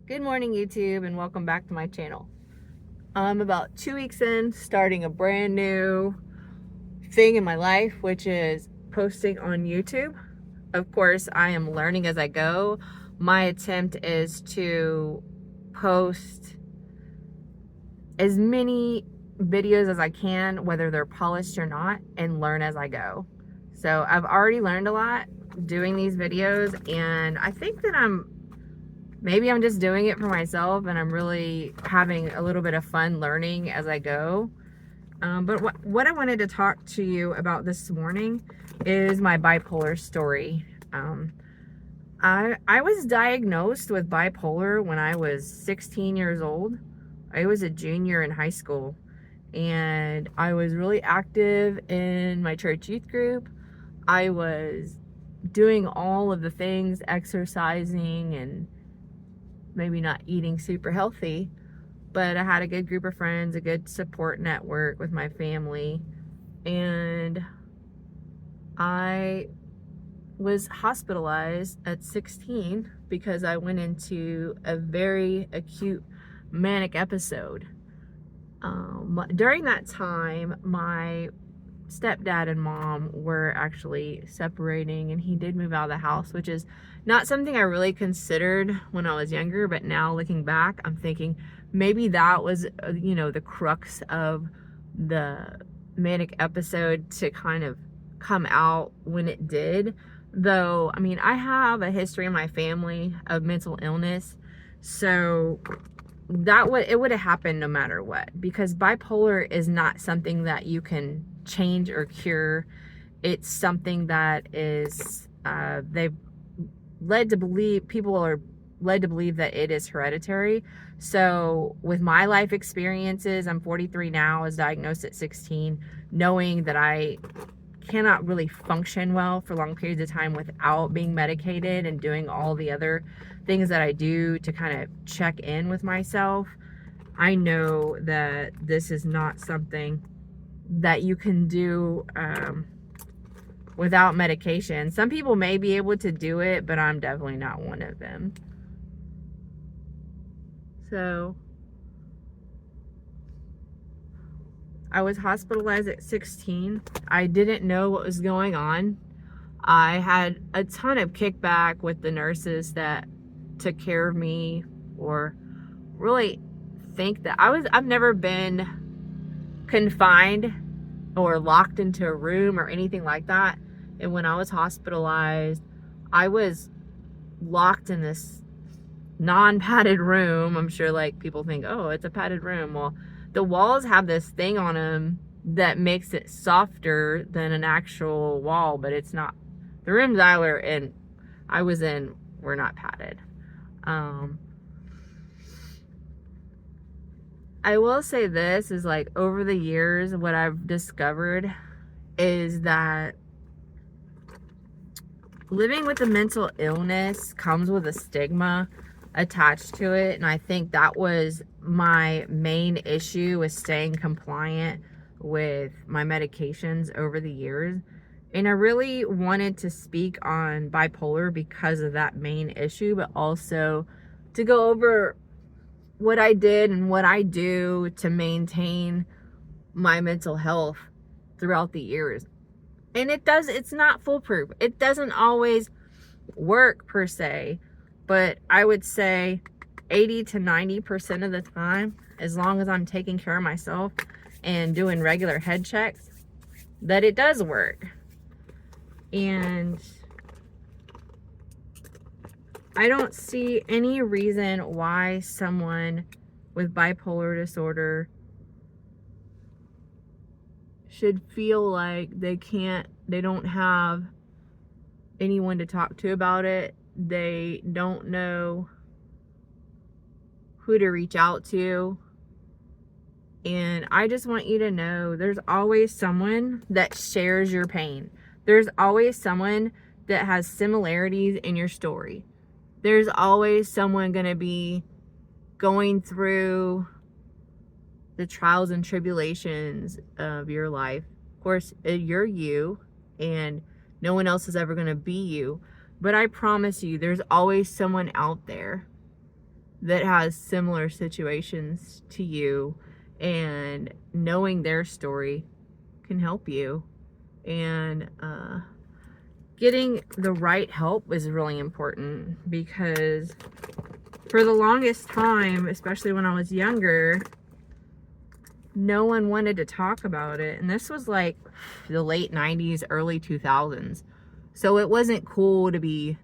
Good morning, YouTube, and welcome back to my channel. I'm about 2 weeks in, starting a brand new thing in my life, which is posting on YouTube. Of course, I am learning as I go. My attempt is to post as many videos as I can, whether they're polished or not, and learn as I go. So I've already learned a lot doing these videos, and I think that maybe I'm just doing it for myself and I'm really having a little bit of fun learning as I go. But what I wanted to talk to you about this morning is my bipolar story. I was diagnosed with bipolar when I was 16 years old. I was a junior in high school, and I was really active in my church youth group. I was doing all of the things, exercising and maybe not eating super healthy, but I had a good group of friends, a good support network with my family, and I was hospitalized at 16 because I went into a very acute manic episode. During that time, my stepdad and mom were actually separating, and he did move out of the house, which is not something I really considered when I was younger, but now looking back, I'm thinking maybe that was the crux of the manic episode to kind of come out when it did. Though, I mean, I have a history in my family of mental illness, so it would have happened no matter what, because bipolar is not something that you can change or cure. It's something that is people are led to believe that it is hereditary. So with my life experiences, I'm 43 now, I was diagnosed at 16, knowing that I cannot really function well for long periods of time without being medicated and doing all the other things that I do to kind of check in with myself. I know that this is not something that you can do without medication. Some people may be able to do it, but I'm definitely not one of them. So I was hospitalized at 16. I didn't know what was going on. I had a ton of kickback with the nurses that took care of me, or really think that I've never been confined or locked into a room or anything like that. And when I was hospitalized, I was locked in this non-padded room. I'm sure like people think, oh, it's a padded room. Well, the walls have this thing on them that makes it softer than an actual wall, but it's not. The rooms I was in were not padded. I will say this is, like, over the years, what I've discovered is that living with a mental illness comes with a stigma attached to it. And I think that was my main issue, with staying compliant with my medications over the years. And I really wanted to speak on bipolar because of that main issue, but also to go over what I did and what I do to maintain my mental health throughout the years. And it's not foolproof. It doesn't always work per se, but I would say 80 to 90% of the time, as long as I'm taking care of myself and doing regular head checks, that it does work. And I don't see any reason why someone with bipolar disorder should feel like they don't have anyone to talk to about it. They don't know who to reach out to. And I just want you to know there's always someone that shares your pain. There's always someone that has similarities in your story. There's always someone going to be going through the trials and tribulations of your life. Of course, you're you, and no one else is ever going to be you. But I promise you, there's always someone out there that has similar situations to you, and knowing their story can help you. And getting the right help is really important, because for the longest time, especially when I was younger, no one wanted to talk about it. And this was like the late 90s, early 2000s. So it wasn't cool to be,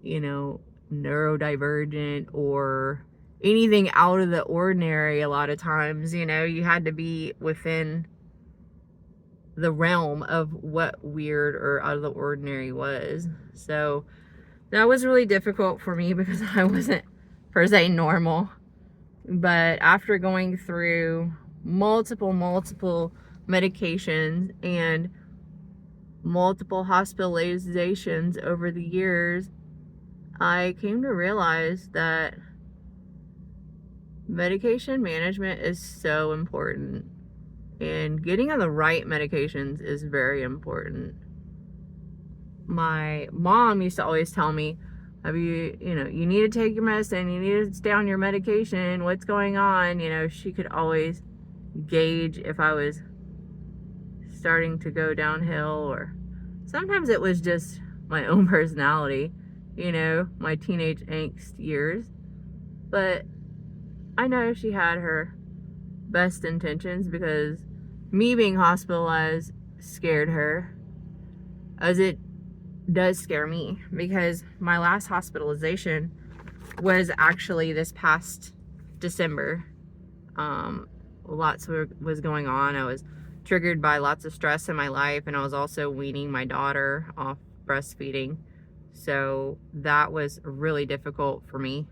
neurodivergent or anything out of the ordinary. A lot of times, you had to be within the realm of what weird or out of the ordinary was. So that was really difficult for me because I wasn't per se normal. But after going through multiple medications and multiple hospitalizations over the years, I came to realize that medication management is so important, and getting on the right medications is very important. My mom used to always tell me, you need to take your medicine, you need to stay on your medication, what's going on? She could always gauge if I was starting to go downhill, or sometimes it was just my own personality, my teenage angst years. But I know she had her best intentions, because me being hospitalized scared her, as it does scare me, because my last hospitalization was actually this past December. Lots was going on. I was triggered by lots of stress in my life, and I was also weaning my daughter off breastfeeding. So that was really difficult for me.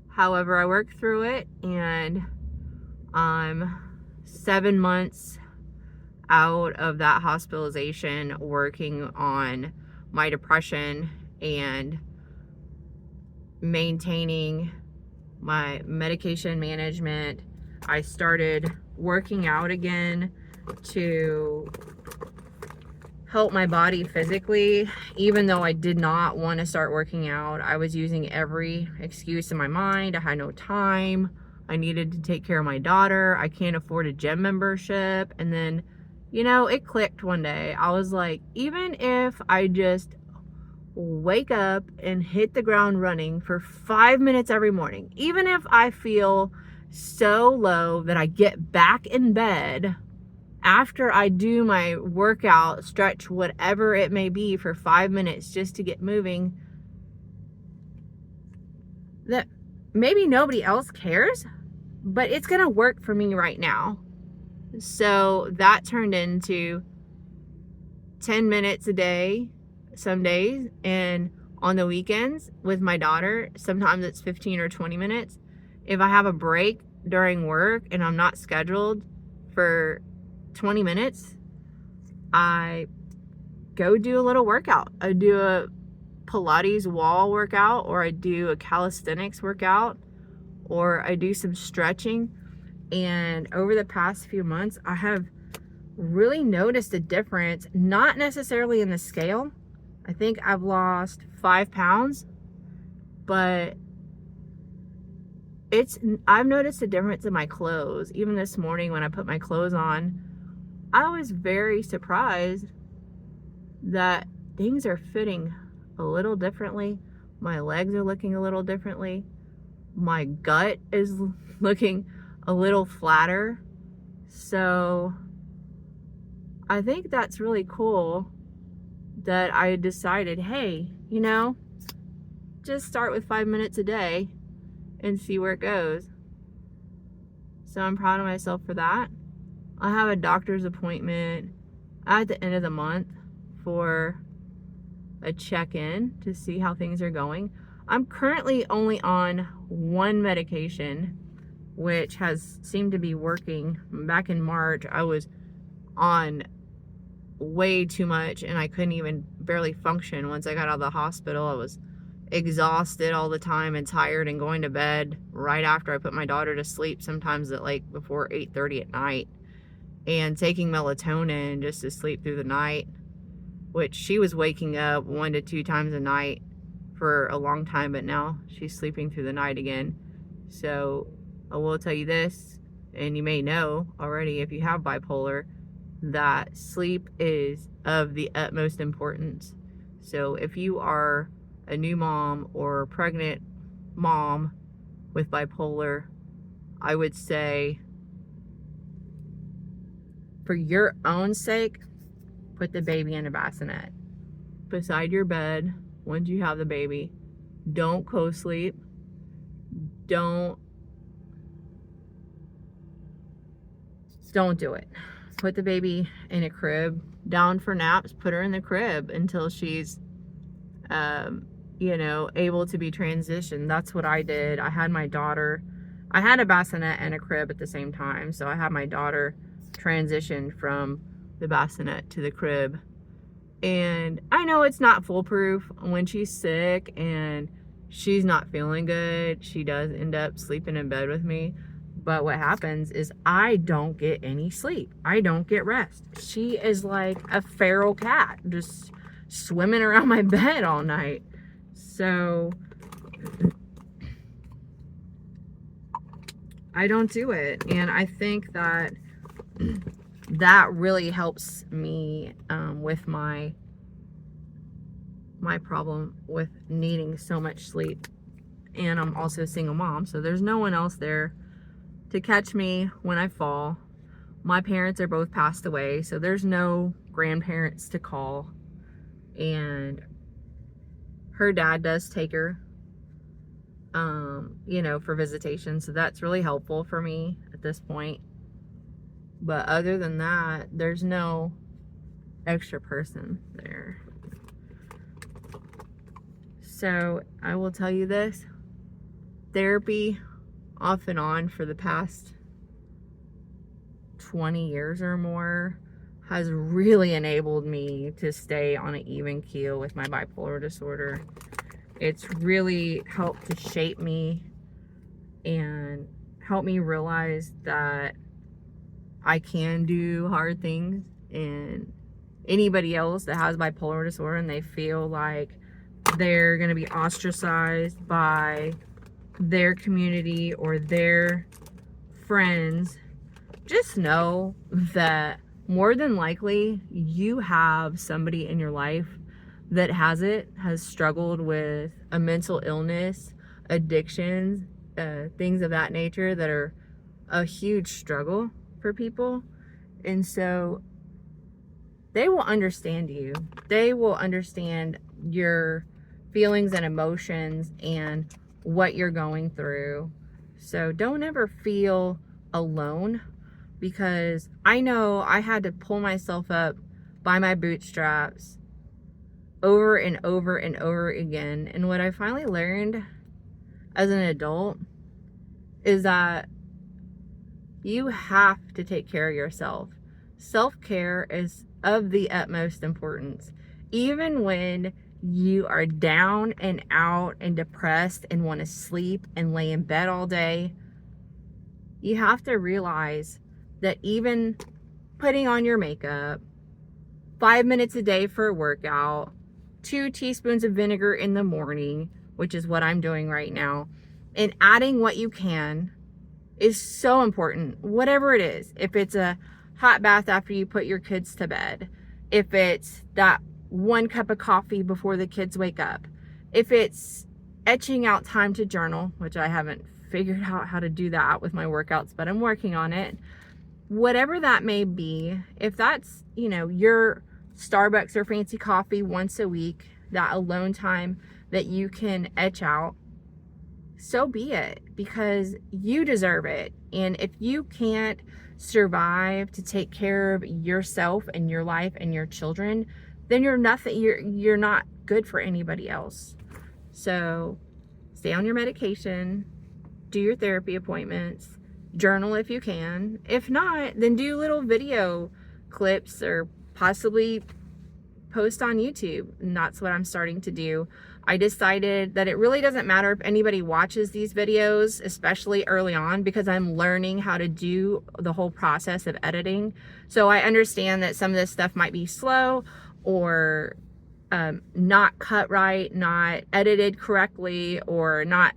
However, I worked through it, and I'm 7 months out of that hospitalization, working on my depression and maintaining my medication management. I started working out again to help my body physically. Even though I did not want to start working out, I was using every excuse in my mind. I had no time. I needed to take care of my daughter. I can't afford a gym membership. And then, it clicked one day. I was like, even if I just wake up and hit the ground running for 5 minutes every morning, even if I feel so low that I get back in bed after I do my workout, stretch, whatever it may be, for 5 minutes just to get moving, that maybe nobody else cares, but it's gonna work for me right now. So that turned into 10 minutes a day some days, and on the weekends with my daughter, sometimes it's 15 or 20 minutes. If I have a break during work and I'm not scheduled for 20 minutes, I go do a little workout. I do a Pilates wall workout, or I do a calisthenics workout, or I do some stretching. And over the past few months, I have really noticed a difference, not necessarily in the scale. I think I've lost 5 pounds, but I've noticed a difference in my clothes. Even this morning when I put my clothes on, I was very surprised that things are fitting a little differently. My legs are looking a little differently. My gut is looking a little flatter. So I think that's really cool that I decided, hey, just start with 5 minutes a day and see where it goes. So I'm proud of myself for that. I have a doctor's appointment at the end of the month for a check-in to see how things are going. I'm currently only on one medication, which has seemed to be working. Back in March, I was on way too much, and I couldn't even barely function. Once I got out of the hospital, I was exhausted all the time and tired, and going to bed right after I put my daughter to sleep, sometimes at like before 8:30 at night, and taking melatonin just to sleep through the night, which she was waking up 1 to 2 times a night for a long time, but now she's sleeping through the night again. So I will tell you this, and you may know already if you have bipolar, that sleep is of the utmost importance. So if you are a new mom or pregnant mom with bipolar, I would say, for your own sake, put the baby in a bassinet beside your bed once you have the baby. Don't co-sleep. Don't do it. Put the baby in a crib, down for naps, put her in the crib until she's able to be transitioned. That's what I did. I had my daughter, I had a bassinet and a crib at the same time, so I had my daughter transition from the bassinet to the crib. And I know it's not foolproof. When she's sick and she's not feeling good, she does end up sleeping in bed with me. But what happens is I don't get any sleep. I don't get rest. She is like a feral cat, just swimming around my bed all night. So I don't do it. And I think that that really helps me with my problem with needing so much sleep. And I'm also a single mom, so there's no one else there to catch me when I fall. My parents are both passed away, so there's no grandparents to call. And her dad does take her for visitation, so that's really helpful for me at this point. But other than that, there's no extra person there. So I will tell you this, therapy off and on for the past 20 years or more has really enabled me to stay on an even keel with my bipolar disorder. It's really helped to shape me and help me realize that I can do hard things. And anybody else that has bipolar disorder and they feel like they're going to be ostracized by their community or their friends, just know that more than likely you have somebody in your life that has struggled with a mental illness, addictions, things of that nature that are a huge struggle for people. And so they will understand you. They will understand your feelings and emotions and what you're going through. So don't ever feel alone, because I know I had to pull myself up by my bootstraps over and over and over again. And what I finally learned as an adult is that you have to take care of yourself. Self-care is of the utmost importance. Even when you are down and out and depressed and want to sleep and lay in bed all day, you have to realize that even putting on your makeup, 5 minutes a day for a workout, 2 teaspoons of vinegar in the morning, which is what I'm doing right now, and adding what you can is so important. Whatever it is, if it's a hot bath after you put your kids to bed, if it's that 1 cup of coffee before the kids wake up, if it's etching out time to journal, which I haven't figured out how to do that with my workouts, but I'm working on it. Whatever that may be, if that's, your Starbucks or fancy coffee once a week, that alone time that you can etch out, so be it, because you deserve it. And if you can't survive to take care of yourself and your life and your children, then you're not good for anybody else. So stay on your medication, do your therapy appointments, journal if you can. If not, then do little video clips or possibly post on YouTube. And that's what I'm starting to do. I decided that it really doesn't matter if anybody watches these videos, especially early on, because I'm learning how to do the whole process of editing. So I understand that some of this stuff might be slow or not cut right, not edited correctly, or not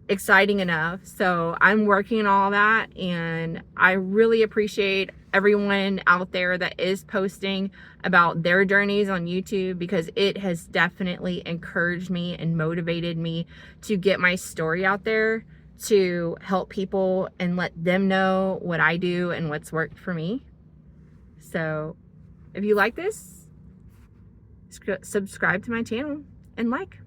exciting enough. So I'm working on all that, and I really appreciate everyone out there that is posting about their journeys on YouTube, because it has definitely encouraged me and motivated me to get my story out there, to help people and let them know what I do and what's worked for me. So if you like this, subscribe to my channel and like.